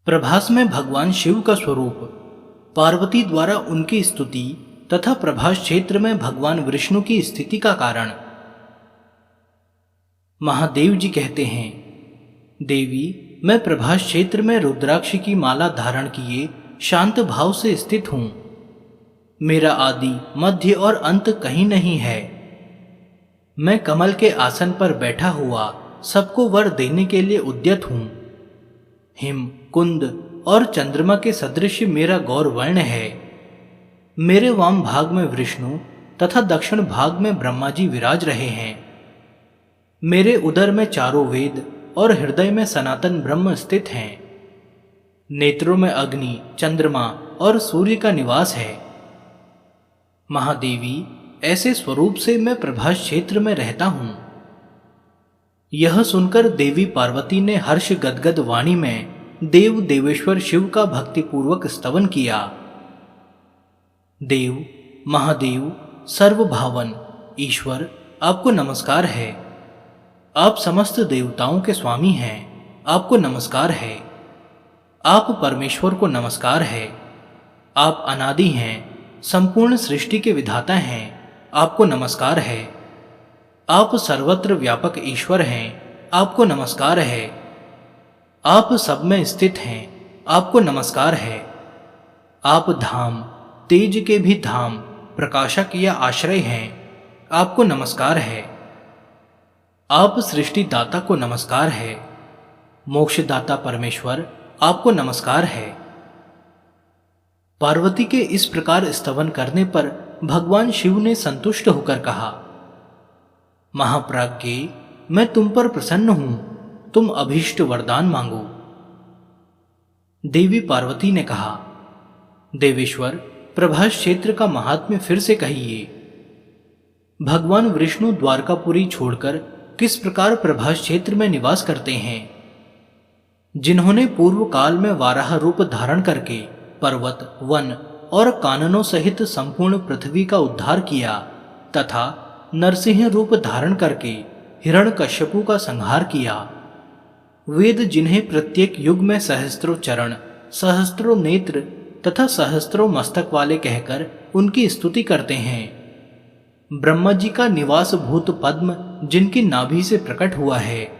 प्रभास में भगवान शिव का स्वरूप, पार्वती द्वारा उनकी स्तुति तथा प्रभास क्षेत्र में भगवान विष्णु की स्थिति का कारण। महादेव जी कहते हैं, देवी, मैं प्रभास क्षेत्र में रुद्राक्ष की माला धारण किए शांत भाव से स्थित हूं। मेरा आदि, मध्य और अंत कहीं नहीं है। मैं कमल के आसन पर बैठा हुआ सबको वर देने के लिए उद्यत हूं। हिम, कुंद और चंद्रमा के सदृश मेरा गौर वर्ण है। मेरे वाम भाग में विष्णु तथा दक्षिण भाग में ब्रह्मा जी विराज रहे हैं। मेरे उदर में चारों वेद और हृदय में सनातन ब्रह्म स्थित हैं। नेत्रों में अग्नि, चंद्रमा और सूर्य का निवास है। महादेवी, ऐसे स्वरूप से मैं प्रभास क्षेत्र में रहता हूं। यह सुनकर देवी पार्वती ने हर्ष गदगद वाणी में देव देवेश्वर शिव का भक्तिपूर्वक स्तवन किया। देव, महादेव, सर्वभावन ईश्वर, आपको नमस्कार है। आप समस्त देवताओं के स्वामी हैं, आपको नमस्कार है। आप परमेश्वर को नमस्कार है। आप अनादि हैं, संपूर्ण सृष्टि के विधाता हैं, आपको नमस्कार है। आप सर्वत्र व्यापक ईश्वर हैं, आपको नमस्कार है। आप सब में स्थित हैं, आपको नमस्कार है। आप धाम, तेज के भी धाम, प्रकाशक या आश्रय हैं, आपको नमस्कार है। आप सृष्टि दाता को नमस्कार है। मोक्षदाता परमेश्वर, आपको नमस्कार है। पार्वती के इस प्रकार स्तवन करने पर भगवान शिव ने संतुष्ट होकर कहा, महाप्राज्ञ, मैं तुम पर प्रसन्न हूं, तुम अभीष्ट वरदान मांगो। देवी पार्वती ने कहा, देवेश्वर, प्रभास क्षेत्र का महात्म्य फिर से कहिए। भगवान विष्णु द्वारकापुरी छोड़कर किस प्रकार प्रभास क्षेत्र में निवास करते हैं। जिन्होंने पूर्व काल में वाराह रूप धारण करके पर्वत, वन और काननों सहित संपूर्ण पृथ्वी का उद्धार किया तथा नरसिंह रूप धारण करके हिरण्यकश्यपु का संहार किया। वेद जिन्हें प्रत्येक युग में सहस्त्रों चरण, सहस्त्रों नेत्र तथा सहस्त्रों मस्तक वाले कहकर उनकी स्तुति करते हैं। ब्रह्मा जी का निवास भूत पद्म जिनकी नाभि से प्रकट हुआ है,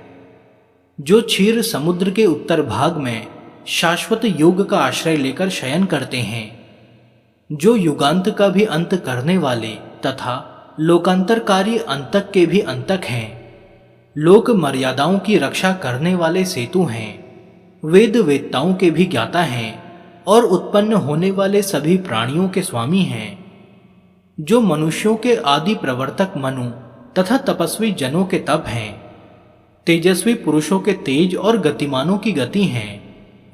जो क्षीर समुद्र के उत्तर भाग में शाश्वत योग का आश्रय लेकर शयन करते हैं, जो युगांत का भी अंत करने वाले तथा लोकांतरकारी अंतक के भी अंतक हैं, लोक मर्यादाओं की रक्षा करने वाले सेतु हैं, वेद वेत्ताओं के भी ज्ञाता हैं और उत्पन्न होने वाले सभी प्राणियों के स्वामी हैं, जो मनुष्यों के आदि प्रवर्तक मनु तथा तपस्वी जनों के तप हैं, तेजस्वी पुरुषों के तेज और गतिमानों की गति हैं।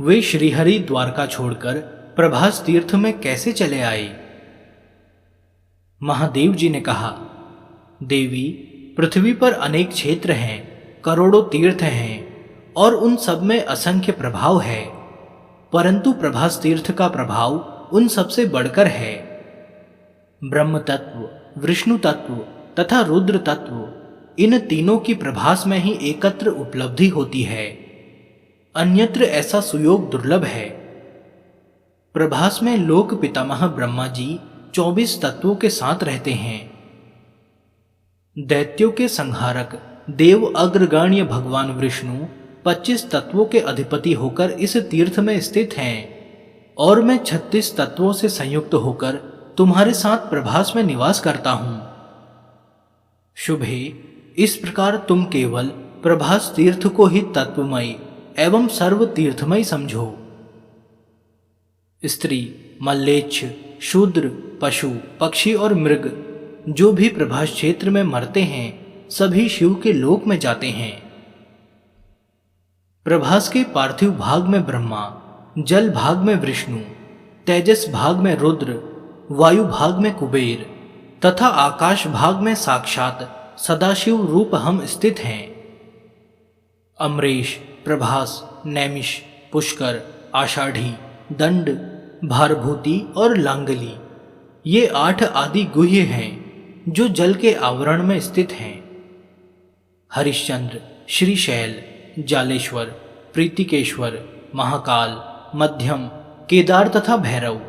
वे श्रीहरि द्वारका छोड़कर प्रभास तीर्थ में कैसे चले आए। महादेव जी ने कहा, देवी, पृथ्वी पर अनेक क्षेत्र हैं, करोड़ों तीर्थ हैं और उन सब में असंख्य प्रभाव है, परंतु प्रभास तीर्थ का प्रभाव उन सबसे बढ़कर है। ब्रह्म तत्व, विष्णु तत्व तथा रुद्र तत्व, इन तीनों की प्रभास में ही एकत्र उपलब्धि होती है। अन्यत्र ऐसा सुयोग दुर्लभ है। प्रभास में लोक पितामह ब्रह्मा जी 24 तत्वों के साथ रहते हैं। दैत्यों के संहारक देव अग्रगण्य भगवान विष्णु 25 तत्वों के अधिपति होकर इस तीर्थ में स्थित हैं और मैं 36 तत्वों से संयुक्त होकर तुम्हारे साथ प्रभास में निवास करता हूं। शुभे, इस प्रकार तुम केवल प्रभास तीर्थ को ही तत्वमय एवं सर्व तीर्थमय समझो। स्त्री, मल्लेच्छ, शूद्र, पशु, पक्षी और मृग जो भी प्रभास क्षेत्र में मरते हैं, सभी शिव के लोक में जाते हैं। प्रभास के पार्थिव भाग में ब्रह्मा, जल भाग में विष्णु, तेजस भाग में रुद्र, वायु भाग में कुबेर तथा आकाश भाग में साक्षात सदाशिव रूप हम स्थित हैं। अमरेश, प्रभास, नैमिष, पुष्कर, आषाढ़ी, दंड, भारभूति और लांगली, ये 8 आदि गुह्य हैं जो जल के आवरण में स्थित हैं। हरिश्चंद्र, श्रीशैल, जालेश्वर, प्रीतिकेश्वर, महाकाल, मध्यम, केदार तथा भैरव,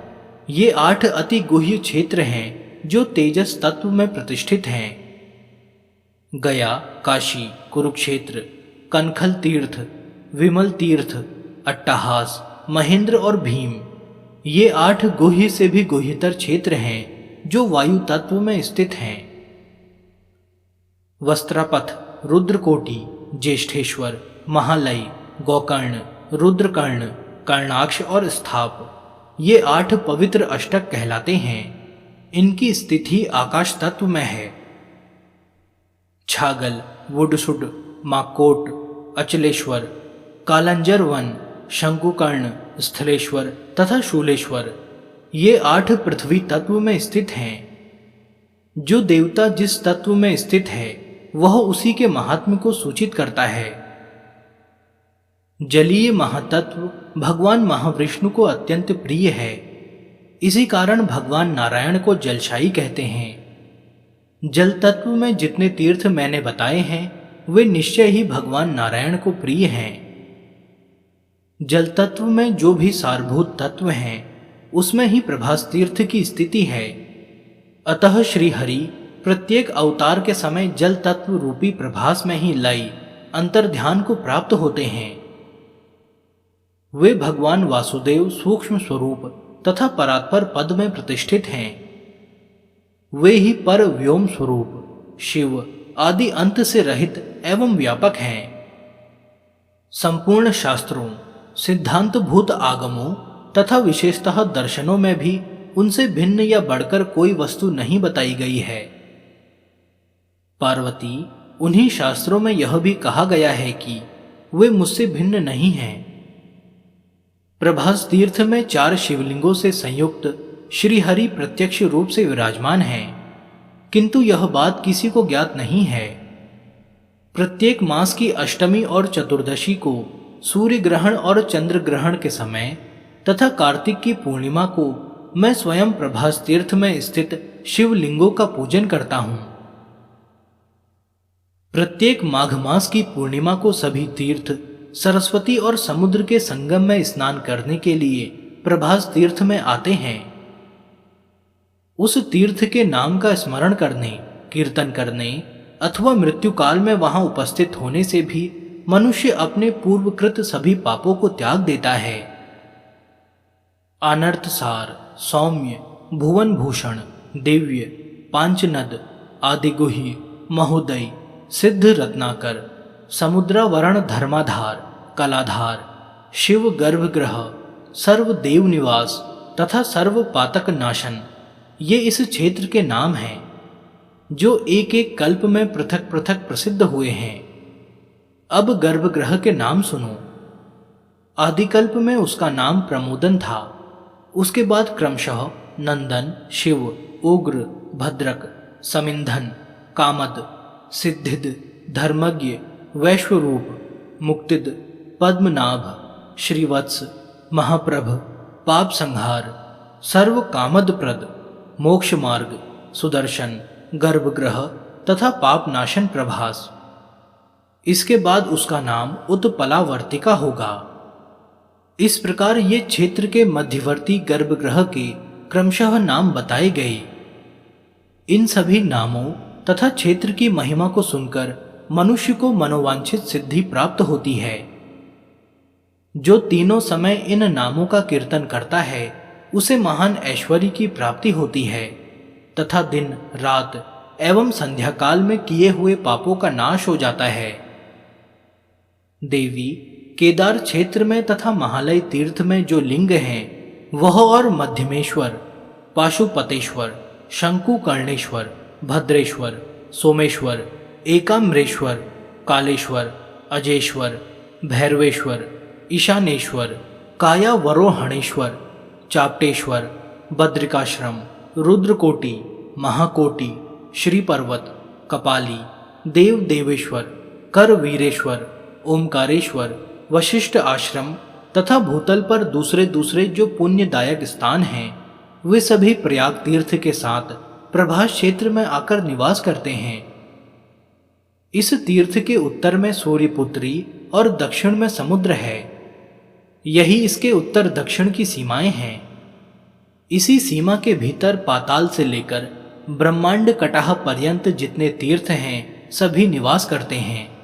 ये 8 अति गुह्य क्षेत्र हैं जो तेजस तत्व में प्रतिष्ठित हैं। गया, काशी, कुरुक्षेत्र, कनखल तीर्थ, विमल तीर्थ, अट्टहास, महेंद्र और भीम, ये 8 गुह्य से भी गुह्यतर क्षेत्र हैं जो वायु तत्व में स्थित हैं। वस्त्रापथ, रुद्रकोटि, ज्येष्ठेश्वर, महालय, गोकर्ण, रुद्रकर्ण, कर्णाक्ष और स्थाप, ये 8 पवित्र अष्टक कहलाते हैं। इनकी स्थिति आकाश तत्व में है। छागल, वुडसुड, माकोट, अचलेश्वर, कालंजर वन, शंकुकर्ण, स्थलेश्वर तथा शूलेश्वर, ये 8 पृथ्वी तत्व में स्थित हैं। जो देवता जिस तत्व में स्थित है वह उसी के महात्म्य को सूचित करता है। जलीय महातत्व भगवान महाविष्णु को अत्यंत प्रिय है। इसी कारण भगवान नारायण को जलशायी कहते हैं। जल तत्व में जितने तीर्थ मैंने बताए हैं वे निश्चय ही भगवान नारायण को प्रिय हैं। जल तत्व में जो भी सारभूत तत्व हैं उसमें ही प्रभास तीर्थ की स्थिति है। अतः श्री हरि प्रत्येक अवतार के समय जल तत्व रूपी प्रभास में ही लय अंतर्ध्यान को प्राप्त होते हैं। वे भगवान वासुदेव सूक्ष्म स्वरूप तथा परात्पर पद में प्रतिष्ठित हैं। वे ही पर व्योम स्वरूप शिव आदि अंत से रहित एवं व्यापक हैं। संपूर्ण शास्त्रों, सिद्धांत भूत आगमों तथा विशेषतः दर्शनों में भी उनसे भिन्न या बढ़कर कोई वस्तु नहीं बताई गई है। पार्वती, उन्हीं शास्त्रों में यह भी कहा गया है कि वे मुझसे भिन्न नहीं हैं। प्रभास तीर्थ में 4 शिवलिंगों से संयुक्त श्री हरि प्रत्यक्ष रूप से विराजमान हैं, किंतु यह बात किसी को ज्ञात नहीं है। प्रत्येक मास की अष्टमी और चतुर्दशी को सूर्य ग्रहण और चंद्र ग्रहण के समय तथा कार्तिक की पूर्णिमा को मैं स्वयं प्रभास तीर्थ में स्थित शिवलिंगों का पूजन करता हूं। प्रत्येक माघ मास की पूर्णिमा को सभी तीर्थ सरस्वती और समुद्र के संगम में स्नान करने के लिए प्रभास तीर्थ में आते हैं। उस तीर्थ के नाम का स्मरण करने, कीर्तन करने अथवा मृत्यु काल में वहां उपस्थित होने से भी मनुष्य अपने पूर्वकृत सभी पापों को त्याग देता है। अनर्थसार, सौम्य, भुवन भूषण, दिव्य, पांचनद, आदिगुह्य, महोदय, सिद्ध रत्नाकर, समुद्रावरण धर्माधार, कलाधार, शिव गर्भगृह, सर्व देव निवास तथा सर्व पातक नाशन, ये इस क्षेत्र के नाम हैं जो एक एक कल्प में पृथक पृथक प्रसिद्ध हुए हैं। अब गर्भगृह के नाम सुनो। आदिकल्प में उसका नाम प्रमोदन था। उसके बाद क्रमशः नंदन, शिव, उग्र, भद्रक, समिंधन, कामद, सिद्धिद, धर्मज्ञ, वैश्वरूप, मुक्तिद, पद्मनाभ, श्रीवत्स, महाप्रभ, पाप संहार, सर्व कामदप्रद, मोक्ष मार्ग, सुदर्शन, गर्भगृह तथा पाप नाशन प्रभास। इसके बाद उसका नाम उत्पलावर्तिका होगा। इस प्रकार ये क्षेत्र के मध्यवर्ती गर्भगृह के क्रमशः नाम बताए गए। इन सभी नामों तथा क्षेत्र की महिमा को सुनकर मनुष्य को मनोवांछित सिद्धि प्राप्त होती है। जो तीनों समय इन नामों का कीर्तन करता है उसे महान ऐश्वर्य की प्राप्ति होती है तथा दिन रात एवं संध्या काल में किए हुए पापों का नाश हो जाता है। देवी, केदार क्षेत्र में तथा महालय तीर्थ में जो लिंग हैं वह और मध्यमेश्वर, पाशुपतेश्वर, शंकुकर्णेश्वर, भद्रेश्वर, सोमेश्वर, एकाम्रेश्वर, कालेश्वर, अजेश्वर, भैरवेश्वर, ईशानेश्वर, कायावरोहणेश्वर, चाप्टेश्वर, बद्रिकाश्रम, रुद्रकोटि, महाकोटि, श्रीपर्वत, कपाली, देव देवेश्वर, करवीरेश्वर, ओमकारेश्वर, वशिष्ठ आश्रम तथा भूतल पर दूसरे दूसरे जो पुण्यदायक स्थान हैं वे सभी प्रयाग तीर्थ के साथ प्रभास क्षेत्र में आकर निवास करते हैं। इस तीर्थ के उत्तर में सूर्यपुत्री और दक्षिण में समुद्र है। यही इसके उत्तर दक्षिण की सीमाएं हैं। इसी सीमा के भीतर पाताल से लेकर ब्रह्मांड कटाह पर्यंत जितने तीर्थ हैं सभी निवास करते हैं।